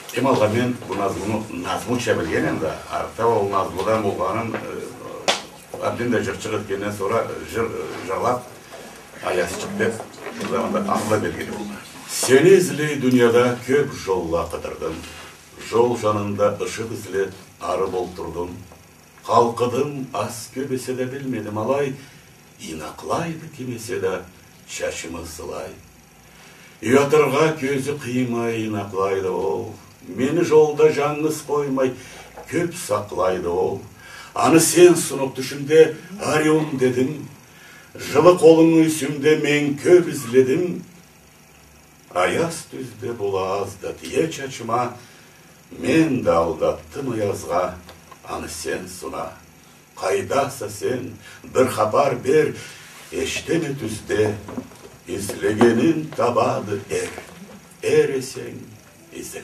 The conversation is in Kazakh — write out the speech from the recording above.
Kemalға мен назму чәбілген енді, арта ол назмудан болғанын әбден де жырчық еткеннен sonra жырлап, аясы деп, аңла белгілі болды. Сені ізлей дүнияда көп жолла қыдырдым, жол жанында ышық ізле ары болтырдым. Қалқыдым, ас көбесе де білмедім алай, инақлайды кемесе де шашымы сылай. Ұятырға көзі қимай инақлайды ол, мені жолда жаңыз қоймай көп сақлайды ол. Аны сен сұнып түшімде арион дедім, жылы қолың үйсімде мен көп ізледім. Аяз түзде бұл азда тие чачыма, мен де алдаттым аязға, аны сен сұна. Қайдаса сен, бір хабар бер, ештеме түзде, izlegenin tabadı er esен izle.